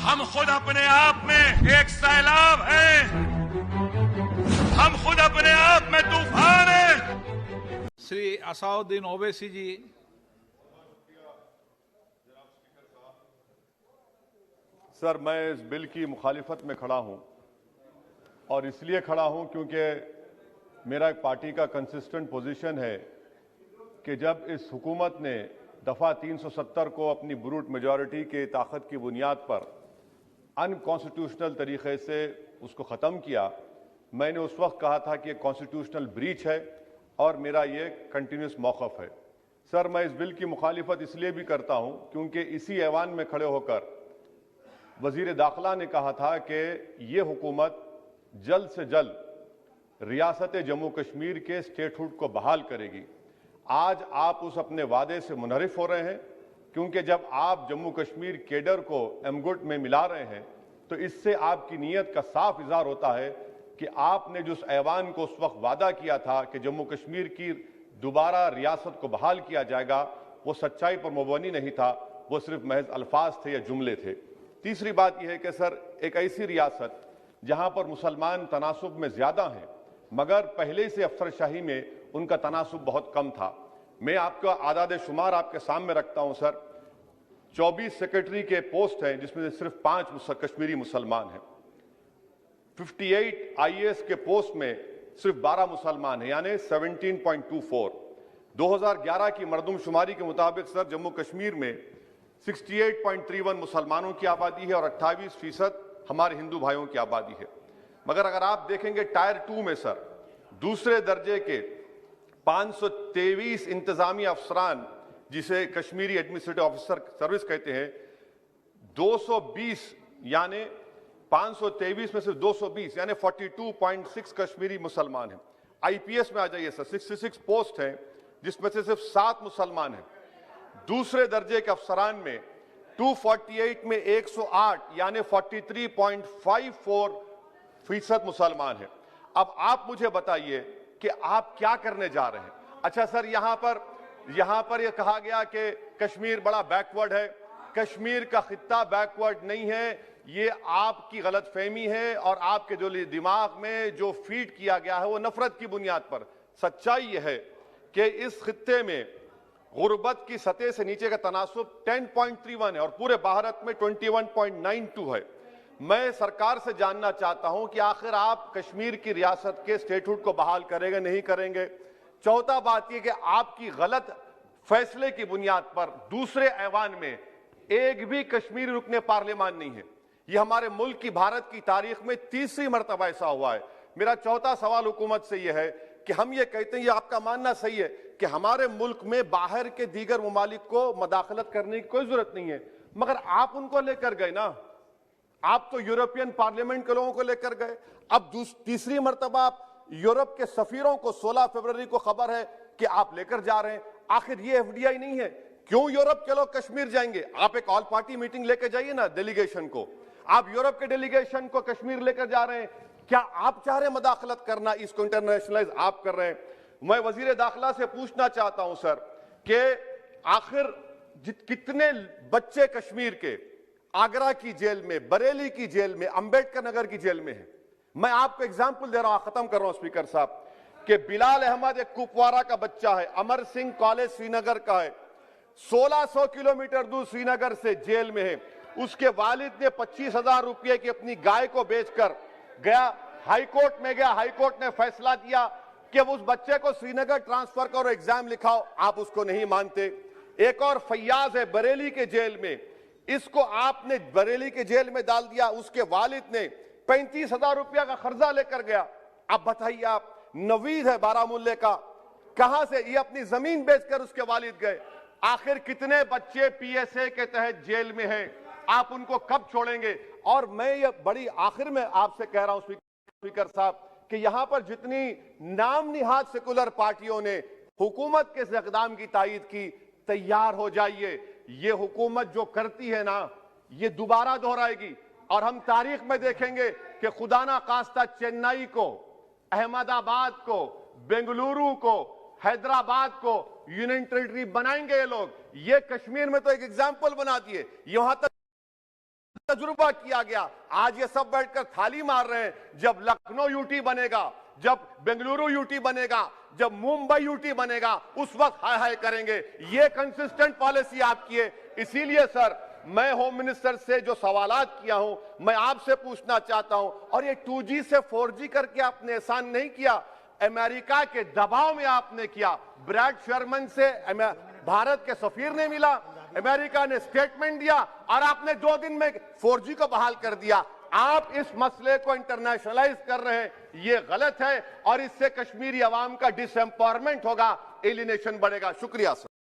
हम खुद अपने आप में एक सैलाब हैं, हम खुद अपने आप में तूफान हैं। श्री असाउद्दीन ओवैसी जी। सर, मैं इस बिल की मुखालिफत में खड़ा हूं और इसलिए खड़ा हूं क्योंकि मेरा एक पार्टी का कंसिस्टेंट पोजीशन है कि जब इस हुकूमत ने दफ़ा 370 को अपनी ब्रूट मेजॉरिटी के ताकत की बुनियाद पर अनकॉन्स्टिट्यूशनल तरीके से उसको ख़त्म किया, मैंने उस वक्त कहा था कि ये कॉन्स्टिट्यूशनल ब्रीच है और मेरा ये कंटिन्यूस मौक़िफ़ है। सर, मैं इस बिल की मुखालिफत इसलिए भी करता हूं क्योंकि इसी ऐवान में खड़े होकर वज़ीर दाखिला ने कहा था कि ये हुकूमत जल्द से जल्द रियासत जम्मू कश्मीर के स्टेटहुड को बहाल करेगी। आज आप उस अपने वादे से मुनहरिफ हो रहे हैं क्योंकि जब आप जम्मू कश्मीर केडर को एमगुट में मिला रहे हैं तो इससे आपकी नीयत का साफ इजहार होता है कि आपने जो उस ऐवान को उस वक्त वादा किया था कि जम्मू कश्मीर की दोबारा रियासत को बहाल किया जाएगा, वो सच्चाई पर मबनी नहीं था, वो सिर्फ महज अल्फाज थे या जुमले थे। तीसरी बात यह है कि सर, एक ऐसी रियासत जहां पर मुसलमान तनासुब में ज्यादा हैं मगर पहले से अफसरशाही में उनका तनासुब बहुत कम था। मैं आपका आदाद शुमार आपके सामने रखता हूं सर। 24 सेक्रेटरी के पोस्ट हैं जिसमें से सिर्फ 5 कश्मीरी मुसलमान हैं। 58 IAS के पोस्ट में सिर्फ 12 मुसलमान हैं, यानी 17.24। 2011 की मरदमशुमारी के मुताबिक सर जम्मू कश्मीर में 68.31 मुसलमानों की आबादी है और 28% हमारे हिंदू भाइयों की आबादी है। मगर अगर आप देखेंगे टायर 2 में सर दूसरे दर्जे के 523 इंतजामी अफसरान, जिसे कश्मीरी एडमिनिस्ट्रेटिव ऑफिसर सर्विस कहते हैं, 220 यानी 523 में सिर्फ 220 यानी 42.6 कश्मीरी मुसलमान हैं। IPS में आ जाइए सर, 66 पोस्ट हैं जिसमें से सिर्फ 7 मुसलमान हैं। दूसरे दर्जे के अफसरान में 248 में 108 यानी 43.54% मुसलमान हैं। अब आप मुझे बताइए कि आप क्या करने जा रहे हैं। अच्छा सर, यहां पर यह कहा गया कि कश्मीर बड़ा बैकवर्ड है। कश्मीर का खित्ता बैकवर्ड नहीं है, ये आपकी गलतफहमी है और आपके जो दिमाग में जो फीड किया गया है वो नफरत की बुनियाद पर। सच्चाई यह है कि इस खित्ते में गुर्बत की सतह से नीचे का तनासुब 10.31 है और पूरे भारत में 21.92 है। मैं सरकार से जानना चाहता हूं कि आखिर आप कश्मीर की रियासत के स्टेटहुड को बहाल करेंगे नहीं करेंगे। चौथा बात यह कि आपकी गलत फैसले की बुनियाद पर दूसरे ऐवान में एक भी कश्मीरी रुकने पार्लियामान नहीं है। यह हमारे मुल्क की, भारत की तारीख में तीसरी मरतबा ऐसा हुआ है। मेरा चौथा सवाल हुकूमत से यह है कि हम ये कहते हैं, ये आपका मानना सही है कि हमारे मुल्क में बाहर के दीगर ममालिक को मदाखलत करने की कोई जरूरत नहीं है, मगर आप उनको लेकर गए ना, आप तो यूरोपियन पार्लियामेंट के लोगों को लेकर गए। अब तीसरी मरतबा आप यूरोप के सफीरों को 16 फरवरी को खबर है कि आप लेकर जा रहे हैं। आखिर ये FDI नहीं है, क्यों यूरोप के लोग कश्मीर जाएंगे? आप एक ऑल पार्टी मीटिंग लेकर जाइए ना डेलीगेशन को। आप यूरोप के डेलीगेशन को कश्मीर लेकर जा रहे हैं, क्या आप चाह रहे हैं मदाखलत करना? इसको इंटरनेशनलाइज आप कर रहे हैं। मैं वजीर दाखिला से पूछना चाहता हूं सर कि आखिर कितने बच्चे कश्मीर के आगरा की जेल में, बरेली की जेल में, अंबेडकर नगर की जेल में है। मैं आपको एग्जाम्पल दे रहा हूं, खत्म कर रहा हूं स्पीकर साहब, कि बिलाल अहमद एक कुपवारा का बच्चा है, अमर सिंह कॉलेज श्रीनगर का है, 1600 किलोमीटर दूर श्रीनगर से जेल में है। उसके वालिद ने 25,000 रुपये की अपनी गाय को बेचकर गया, हाईकोर्ट में गया, हाईकोर्ट ने फैसला दिया कि उस बच्चे को श्रीनगर ट्रांसफर करो, एग्जाम लिखाओ, आप उसको नहीं मानते। एक और फैयाज है बरेली के जेल में, इसको आपने बरेली के जेल में डाल दिया। उसके वालिद ने 35,000 रुपया का कर्जा लेकर गया। अब बताइए आप, नवीद है बारामुल्ले का, कहां से ये अपनी जमीन बेचकर उसके वालिद गए। आखिर कितने बच्चे PSA के तहत जेल में हैं, आप उनको कब छोड़ेंगे? और मैं ये बड़ी आखिर में आपसे कह रहा हूं स्पीकर साहब कि यहां पर जितनी नाम निहाद सेकुलर पार्टियों ने हुकूमत के इस इक़दाम की तायीद की, तैयार हो जाइए। ये हुकूमत जो करती है ना, ये दोबारा दोहराएगी और हम तारीख में देखेंगे कि खुदा ना खास्ता चेन्नई को, अहमदाबाद को, बेंगलुरु को, हैदराबाद को यूनियन टेरिटरी बनाएंगे ये लोग। ये कश्मीर में तो एक एग्जाम्पल बना दिए, यहां तक तजुर्बा किया गया, आज ये सब बैठकर थाली मार रहे हैं। जब लखनऊ यूटी बनेगा, जब बेंगलुरु यूटी बनेगा, जब मुंबई यूटी बनेगा, उस वक्त हाय हाय करेंगे। ये कंसिस्टेंट पॉलिसी आपकी है। इसीलिए सर, मैं होम मिनिस्टर से जो सवालात किया हूं, मैं आपसे पूछना चाहता हूं, और ये 2G से 4G करके आपने एहसान नहीं किया, अमेरिका के दबाव में आपने किया। ब्रैड शर्मन से भारत के सफीर ने मिला, अमेरिका ने स्टेटमेंट दिया, और आपने 2 दिन में 4G को बहाल कर दिया। आप इस मसले को इंटरनेशनलाइज कर रहे हैं, ये गलत है, और इससे कश्मीरी अवाम का डिसएम्पावरमेंट होगा, एलिनेशन बढ़ेगा। शुक्रिया सर।